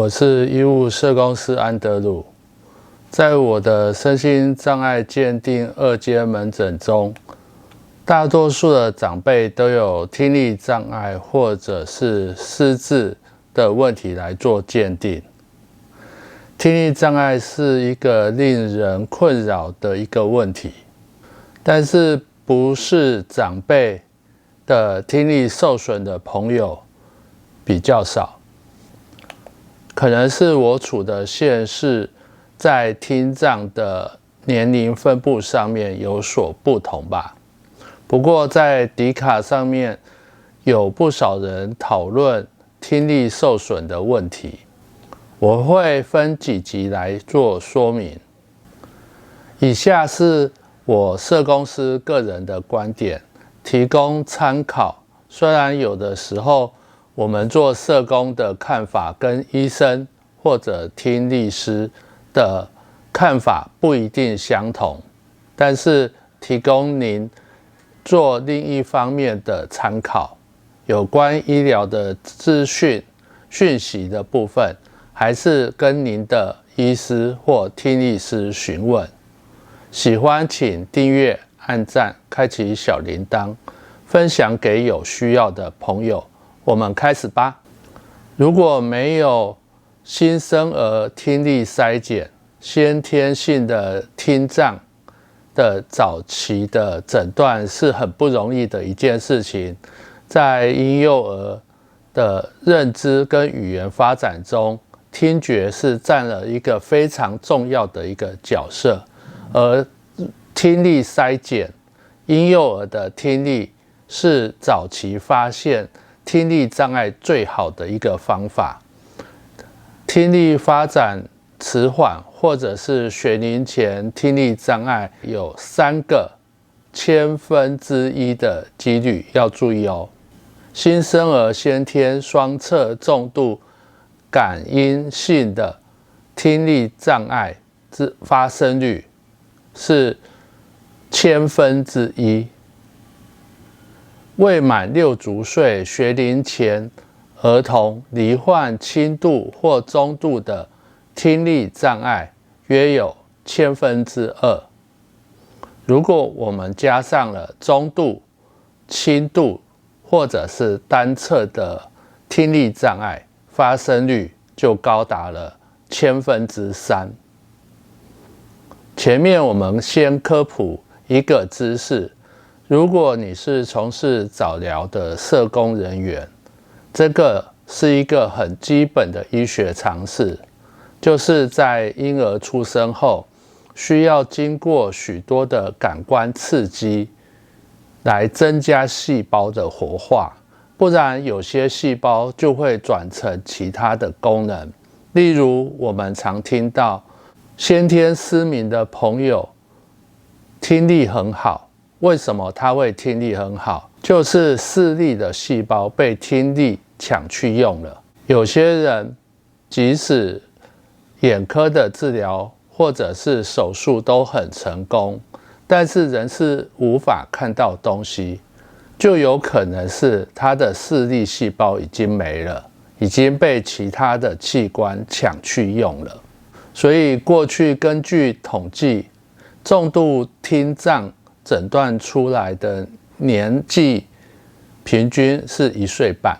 我是医务社工师安德鲁。在我的身心障碍鉴定2阶门诊中，大多数的长辈都有听力障碍或者是失智的问题来做鉴定。听力障碍是一个令人困扰的一个问题，但是不是长辈的听力受损的朋友比较少，可能是我处的县市在听障的年龄分布上面有所不同吧。不过在迪卡上面有不少人讨论听力受损的问题，我会分几集来做说明。以下是我社工师个人的观点，提供参考。虽然有的时候我们做社工的看法跟医生或者听力师的看法不一定相同，但是提供您做另一方面的参考。有关医疗的资讯讯息的部分，还是跟您的医师或听力师询问。喜欢请订阅、按赞、开启小铃铛，分享给有需要的朋友。我们开始吧。如果没有新生儿听力筛检，先天性的听障的早期的诊断是很不容易的一件事情。在婴幼儿的认知跟语言发展中，听觉是占了一个非常重要的一个角色，而听力筛检，婴幼儿的听力是早期发现听力障碍最好的一个方法。听力发展迟缓或者是学龄前听力障碍有3个1/1000的几率，要注意哦。新生儿先天双侧重度感应性的听力障碍之发生率是1/1000。未满6足岁学龄前儿童罹患轻度或中度的听力障碍约有2/1000。如果我们加上了中度、轻度或者是单侧的听力障碍，发生率就高达了3/1000。前面我们先科普一个知识，如果你是从事早疗的社工人员，这个是一个很基本的医学常识，就是在婴儿出生后，需要经过许多的感官刺激来增加细胞的活化，不然有些细胞就会转成其他的功能。例如我们常听到先天失明的朋友听力很好，为什么他会听力很好？就是视力的细胞被听力抢去用了。有些人即使眼科的治疗或者是手术都很成功，但是仍是无法看到东西，就有可能是他的视力细胞已经没了，已经被其他的器官抢去用了。所以过去根据统计，重度听障诊断出来的年纪平均是1岁半，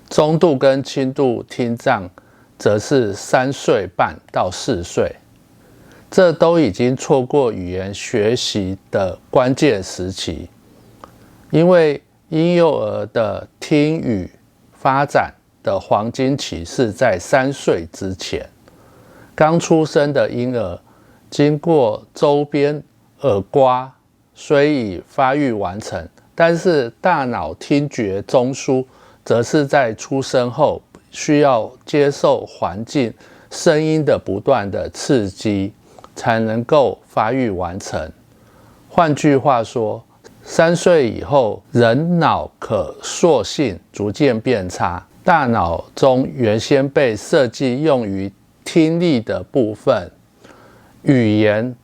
中度跟轻度听障则是3岁半到4岁，这都已经错过语言学习的关键时期。因为婴幼儿的听语发展的黄金期是在3岁之前，刚出生的婴儿经过周边耳刮虽已发育完成，但是大脑听觉中枢则是在出生后需要接受环境声音的不断的刺激才能够发育完成。换句话说，3岁以后，人脑可塑性逐渐变差，大脑中原先被设计用于听力的部分，语言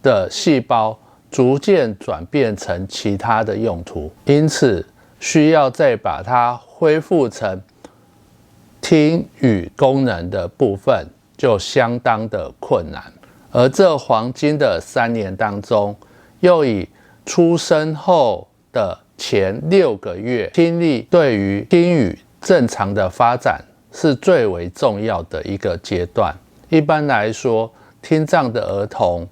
的细胞逐渐转变成其他的用途，因此需要再把它恢复成听语功能的部分就相当的困难。而这黄金的3年当中，又以出生后的前6个月，听力对于听语正常的发展是最为重要的一个阶段。一般来说，听障的儿童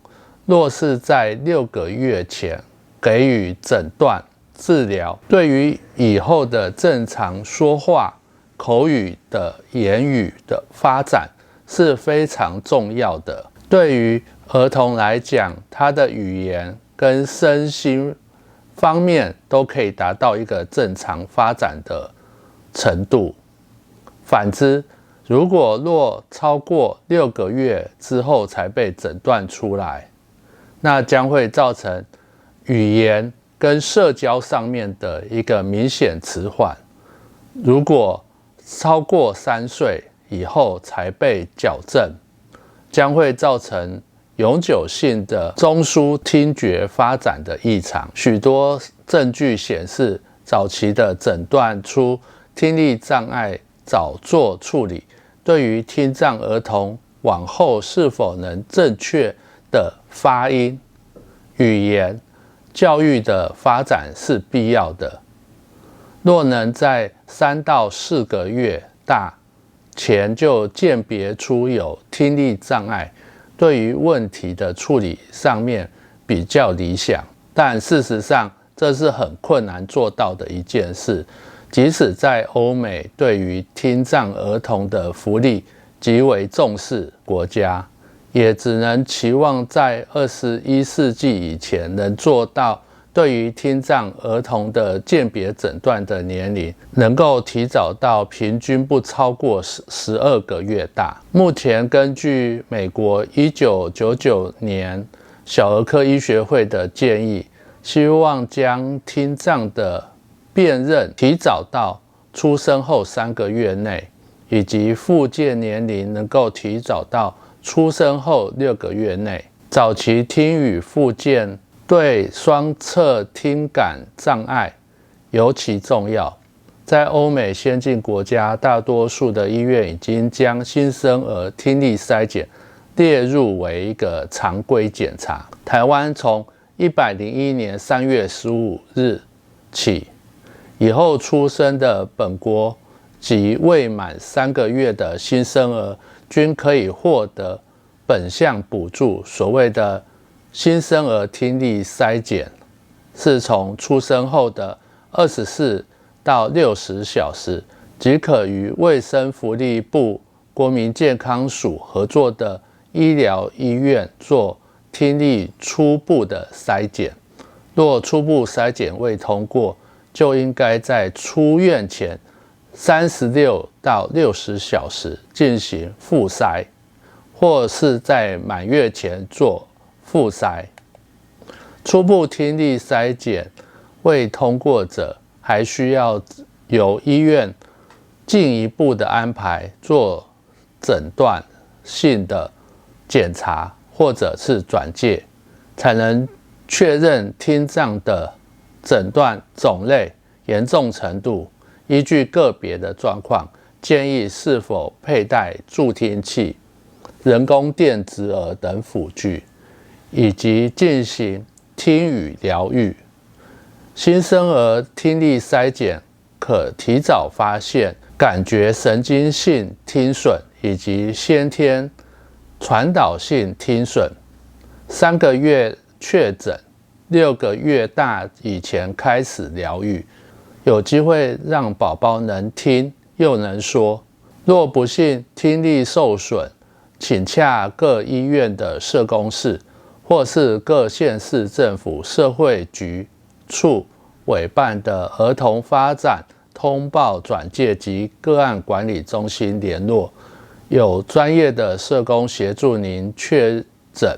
若是在6个月前给予诊断治疗，对于以后的正常说话、口语的言语的发展是非常重要的。对于儿童来讲，他的语言跟身心方面都可以达到一个正常发展的程度。反之，如果若超过6个月之后才被诊断出来，那将会造成语言跟社交上面的一个明显迟缓。如果超过3岁以后才被矫正，将会造成永久性的中枢听觉发展的异常。许多证据显示，早期的诊断出听力障碍，早做处理，对于听障儿童往后是否能正确的发音、语言、教育的发展是必要的。若能在3到4个月大前就鉴别出有听力障碍，对于问题的处理上面比较理想，但事实上这是很困难做到的一件事。即使在欧美对于听障儿童的福利极为重视国家，也只能期望在21世纪以前能做到对于听障儿童的鉴别诊断的年龄能够提早到平均不超过12个月大。目前根据美国1999年小儿科医学会的建议，希望将听障的辨认提早到出生后3个月内，以及复健年龄能够提早到出生后6个月内。早期听语复健对双侧听感障碍尤其重要。在欧美先进国家，大多数的医院已经将新生儿听力筛检列入为一个常规检查。台湾从101年3月15日起，以后出生的本国及未满3个月的新生儿均可以获得本项补助。所谓的新生儿听力筛检是从出生后的24到60小时，即可与卫生福利部国民健康署合作的医疗医院做听力初步的筛检。若初步筛检未通过，就应该在出院前36到60小时进行复筛，或是在满月前做复筛。初步听力筛检未通过者，还需要由医院进一步的安排做诊断性的检查，或者是转介，才能确认听障的诊断种类、严重程度，依据个别的状况，建议是否佩戴助听器、人工电子耳等辅具，以及进行听语疗愈。新生儿听力筛检可提早发现感觉神经性听损以及先天传导性听损。3个月确诊，6个月大以前开始疗愈，有机会让宝宝能听又能说。若不幸听力受损，请洽各医院的社工室，或是各县市政府社会局处委办的儿童发展通报转介及个案管理中心联络，有专业的社工协助您确诊、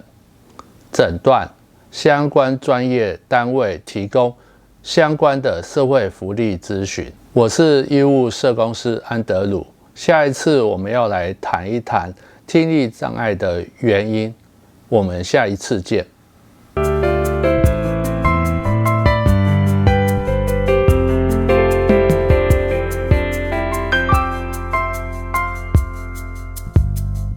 诊断，相关专业单位提供相关的社会福利咨询。我是医务社工师安德鲁，下一次我们要来谈一谈听力障碍的原因，我们下一次见。